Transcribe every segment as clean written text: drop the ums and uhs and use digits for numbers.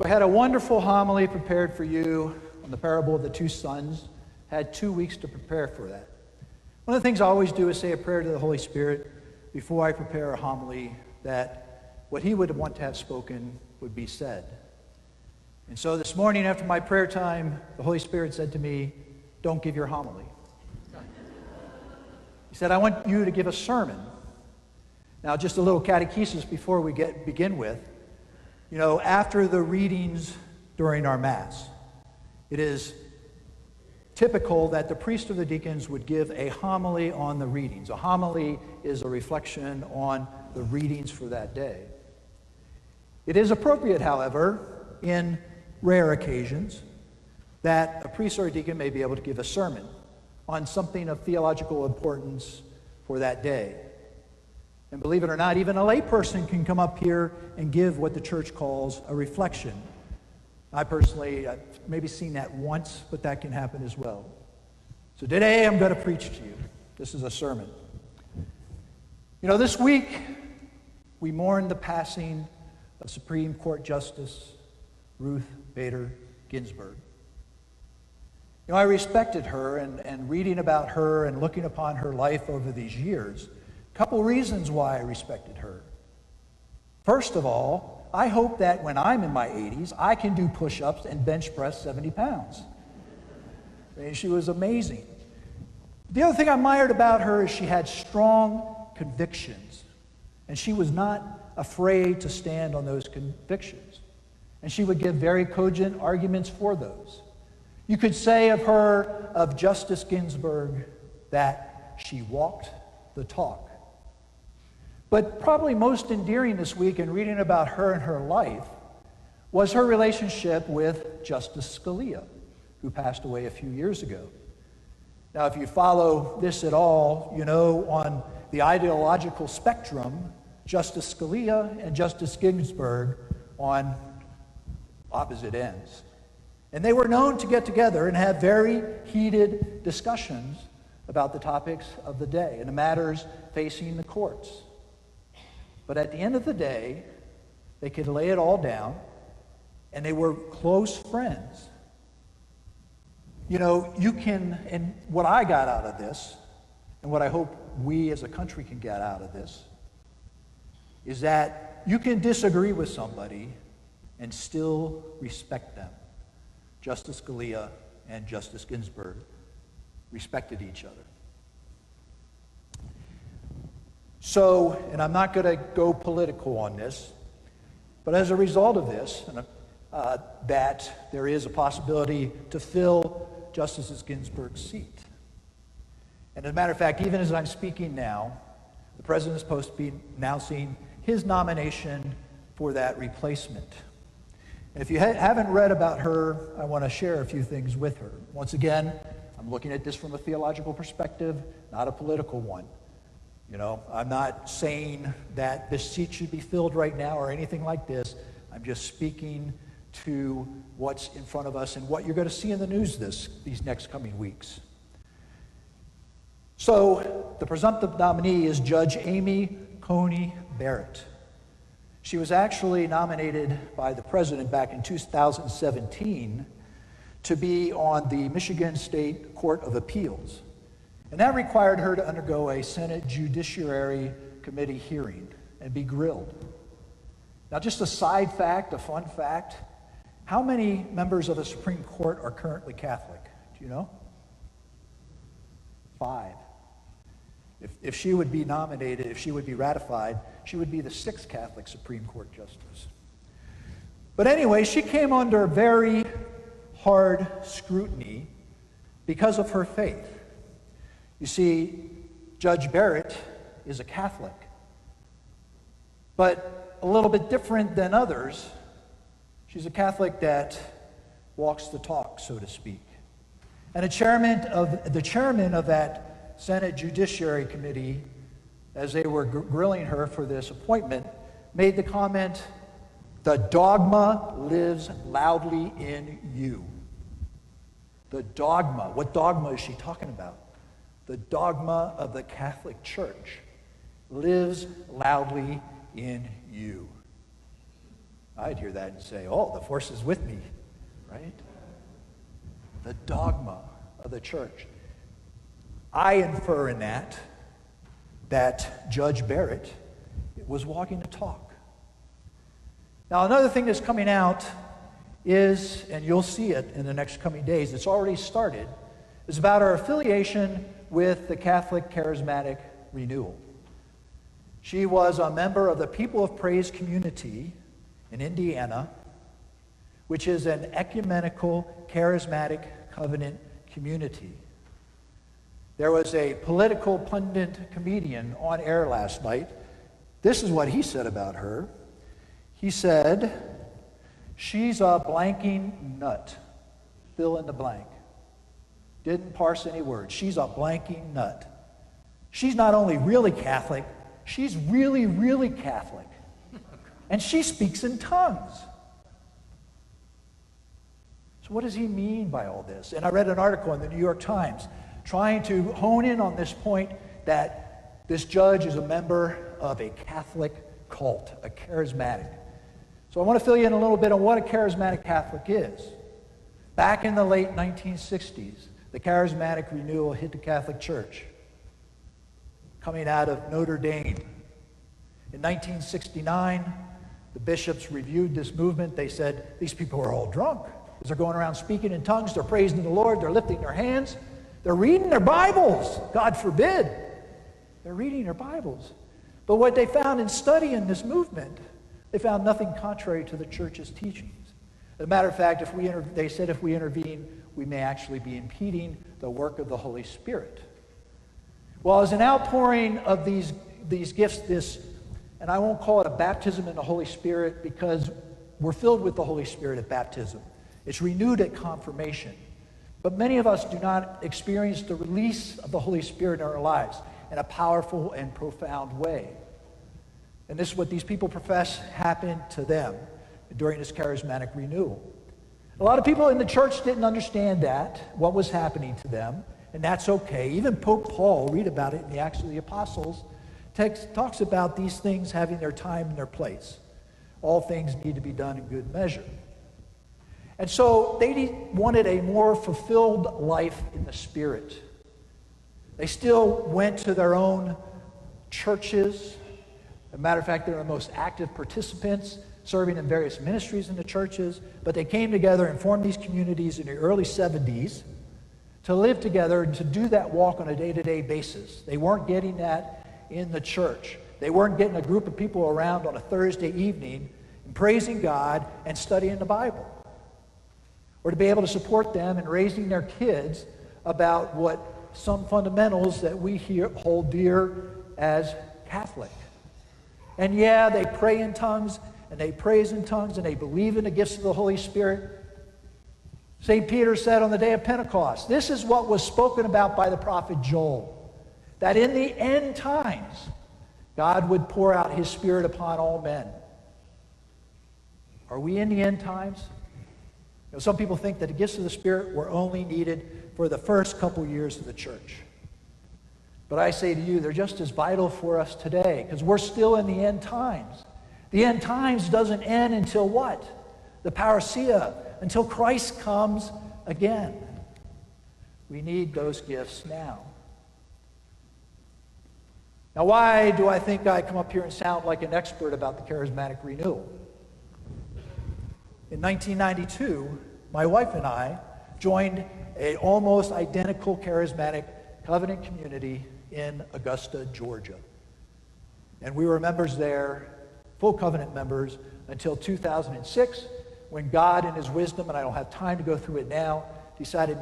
So I had a wonderful homily prepared for you on the parable of the two sons. Had 2 weeks to prepare for that. One of the things I always do is say a prayer to the Holy Spirit before I prepare a homily, that what he would want to have spoken would be said. And so this morning after my prayer time, the Holy Spirit said to me, "Don't give your homily." He said, "I want you to give a sermon." Now, just a little catechesis before we begin with. You know, after the readings during our Mass, it is typical that the priest or the deacons would give a homily on the readings. A homily is a reflection on the readings for that day. It is appropriate, however, in rare occasions, that a priest or a deacon may be able to give a sermon on something of theological importance for that day. And believe it or not, even a layperson can come up here and give what the church calls a reflection. I personally, I've maybe seen that once, but that can happen as well. So today I'm going to preach to you. This is a sermon. You know, this week we mourn the passing of Supreme Court Justice Ruth Bader Ginsburg. You know, I respected her, and reading about her and looking upon her life over these years, a couple reasons why I respected her. First of all, I hope that when I'm in my 80s, I can do push-ups and bench press 70 pounds. I mean, she was amazing. The other thing I admired about her is she had strong convictions, and she was not afraid to stand on those convictions. And she would give very cogent arguments for those. You could say of her, of Justice Ginsburg, that she walked the talk. But probably most endearing this week in reading about her and her life was her relationship with Justice Scalia, who passed away a few years ago. Now, if you follow this at all, you know on the ideological spectrum, Justice Scalia and Justice Ginsburg on opposite ends. And they were known to get together and have very heated discussions about the topics of the day and the matters facing the courts. But at the end of the day, they could lay it all down, and they were close friends. You know, you can, and what I got out of this, and what I hope we as a country can get out of this, is that you can disagree with somebody and still respect them. Justice Scalia and Justice Ginsburg respected each other. So, and I'm not going to go political on this, but as a result of this, that there is a possibility to fill Justice Ginsburg's seat. And as a matter of fact, even as I'm speaking now, the president is supposed to be announcing his nomination for that replacement. And if you haven't read about her, I want to share a few things with her. Once again, I'm looking at this from a theological perspective, not a political one. You know, I'm not saying that this seat should be filled right now or anything like this. I'm just speaking to what's in front of us and what you're going to see in the news these next coming weeks. So, the presumptive nominee is Judge Amy Coney Barrett. She was actually nominated by the president back in 2017 to be on the Michigan State Court of Appeals. And that required her to undergo a Senate Judiciary Committee hearing and be grilled. Now, just a side fact, a fun fact, how many members of the Supreme Court are currently Catholic? Do you know? 5. If she would be nominated, if she would be ratified, she would be the 6th Catholic Supreme Court justice. But anyway, she came under very hard scrutiny because of her faith. You see, Judge Barrett is a Catholic, but a little bit different than others. She's a Catholic that walks the talk, so to speak. And the chairman of that Senate Judiciary Committee, as they were grilling her for this appointment, made the comment, "The dogma lives loudly in you." The dogma. What dogma is she talking about? The dogma of the Catholic Church lives loudly in you. I'd hear that and say, oh, the force is with me, right? The dogma of the church. I infer in that Judge Barrett was walking the talk. Now, another thing that's coming out is, and you'll see it in the next coming days, it's already started, is about our affiliation with the Catholic Charismatic Renewal. She was a member of the People of Praise community in Indiana, which is an ecumenical, charismatic covenant community. There was a political pundit comedian on air last night. This is what he said about her. He said, she's a blanking nut. Fill in the blank. Didn't parse any words. She's a blanking nut. She's not only really Catholic, she's really, really Catholic. And she speaks in tongues. So what does he mean by all this? And I read an article in the New York Times trying to hone in on this point that this judge is a member of a Catholic cult, a charismatic. So I want to fill you in a little bit on what a charismatic Catholic is. Back in the late 1960s, the charismatic renewal hit the Catholic Church, coming out of Notre Dame. In 1969, the bishops reviewed this movement. They said, these people are all drunk. As they're going around speaking in tongues, they're praising the Lord, they're lifting their hands, they're reading their Bibles. God forbid. They're reading their Bibles. But what they found in studying this movement, they found nothing contrary to the church's teachings. As a matter of fact, they said if we intervene, we may actually be impeding the work of the Holy Spirit. Well, as an outpouring of these gifts, and I won't call it a baptism in the Holy Spirit because we're filled with the Holy Spirit at baptism. It's renewed at confirmation. But many of us do not experience the release of the Holy Spirit in our lives in a powerful and profound way. And this is what these people profess happened to them during this charismatic renewal. A lot of people in the church didn't understand what was happening to them, and that's okay. Even Pope Paul, read about it in the Acts of the Apostles, talks about these things having their time and their place. All things need to be done in good measure. And so they wanted a more fulfilled life in the Spirit. They still went to their own churches. As a matter of fact, they're the most active participants, serving in various ministries in the churches. But they came together and formed these communities in the early 70s to live together and to do that walk on a day-to-day basis. They weren't getting that in the church. They weren't getting a group of people around on a Thursday evening and praising God and studying the Bible, or to be able to support them in raising their kids about what some fundamentals that we hold dear as Catholic. And yeah, they pray in tongues, and they praise in tongues, and they believe in the gifts of the Holy Spirit. St. Peter said on the day of Pentecost, this is what was spoken about by the prophet Joel, that in the end times, God would pour out his Spirit upon all men. Are we in the end times? You know, some people think that the gifts of the Spirit were only needed for the first couple years of the church. But I say to you, they're just as vital for us today, because we're still in the end times. The end times doesn't end until what? The parousia, until Christ comes again. We need those gifts now. Now, why do I think I come up here and sound like an expert about the charismatic renewal? In 1992, my wife and I joined an almost identical charismatic covenant community in Augusta, Georgia. And we were members there, full covenant members, until 2006, when God in his wisdom, and I don't have time to go through it now, decided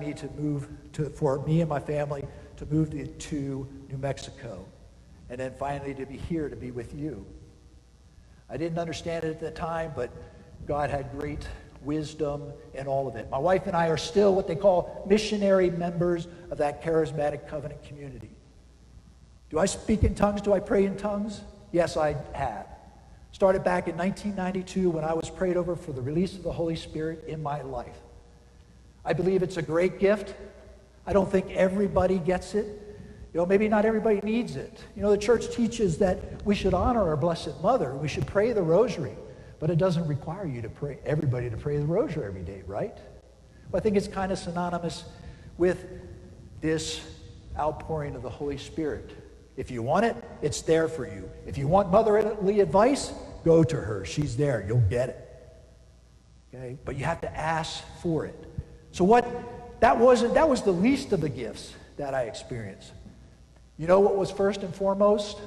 for me and my family to move to New Mexico. And then finally to be here to be with you. I didn't understand it at the time, but God had great wisdom in all of it. My wife and I are still what they call missionary members of that charismatic covenant community. Do I speak in tongues? Do I pray in tongues? Yes, I have. Started back in 1992 when I was prayed over for the release of the Holy Spirit in my life. I believe it's a great gift. I don't think everybody gets it. You know, maybe not everybody needs it. You know, the church teaches that we should honor our Blessed Mother. We should pray the rosary. but it doesn't require you to pray, everybody to pray the rosary every day, right? Well, I think it's kind of synonymous with this outpouring of the Holy Spirit. If you want it, it's there for you. If you want motherly advice, go to her. She's there. You'll get it. Okay? But you have to ask for it. So that was the least of the gifts that I experienced. You know what was first and foremost?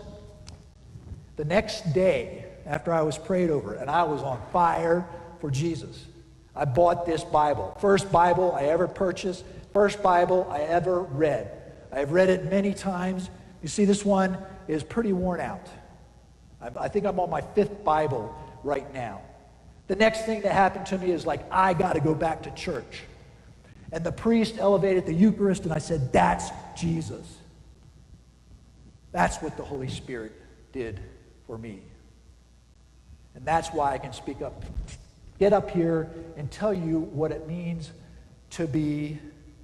The next day, after I was prayed over, and I was on fire for Jesus, I bought this Bible. First Bible I ever purchased, first Bible I ever read. I've read it many times. You see, this one is pretty worn out. I think I'm on my 5th Bible right now. The next thing that happened to me is like, I got to go back to church. And the priest elevated the Eucharist, and I said, that's Jesus. That's what the Holy Spirit did for me. And that's why I can speak up, get up here and tell you what it means to be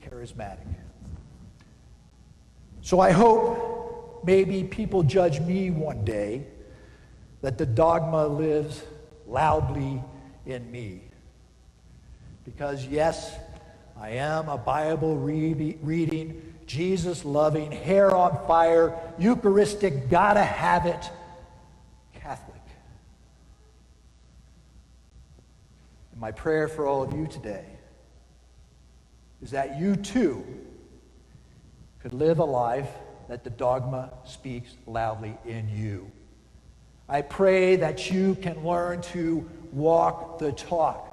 charismatic. So I hope maybe people judge me one day that the dogma lives loudly in me. Because yes, I am a Bible reading, Jesus-loving, hair on fire, Eucharistic, gotta have it Catholic. And my prayer for all of you today is that you too could live a life that the dogma speaks loudly in you. I pray that you can learn to walk the talk.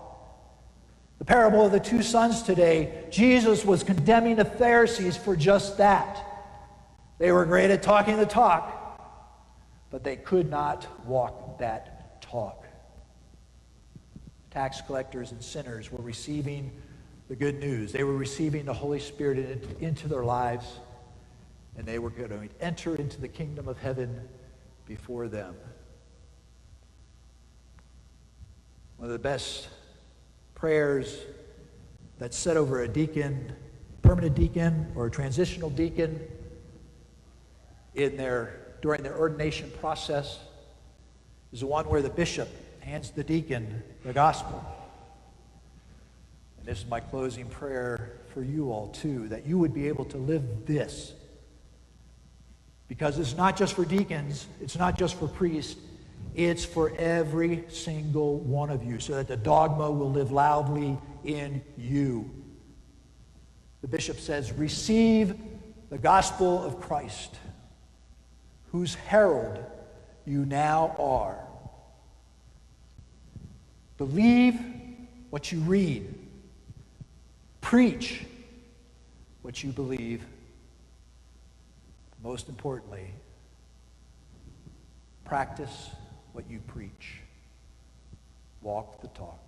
The parable of the 2 sons today, Jesus was condemning the Pharisees for just that. They were great at talking the talk, but they could not walk that talk. Tax collectors and sinners were receiving the good news. They were receiving the Holy Spirit into their lives, and they were going to enter into the kingdom of heaven before them. One of the best prayers that's said over a deacon, permanent deacon or a transitional deacon during their ordination process is the one where the bishop hands the deacon the gospel. And this is my closing prayer for you all too, that you would be able to live this. Because it's not just for deacons, it's not just for priests, it's for every single one of you, so that the dogma will live loudly in you. The bishop says, receive the gospel of Christ, whose herald you now are. Believe what you read. Preach what you believe. Most importantly, practice what you preach. Walk the talk.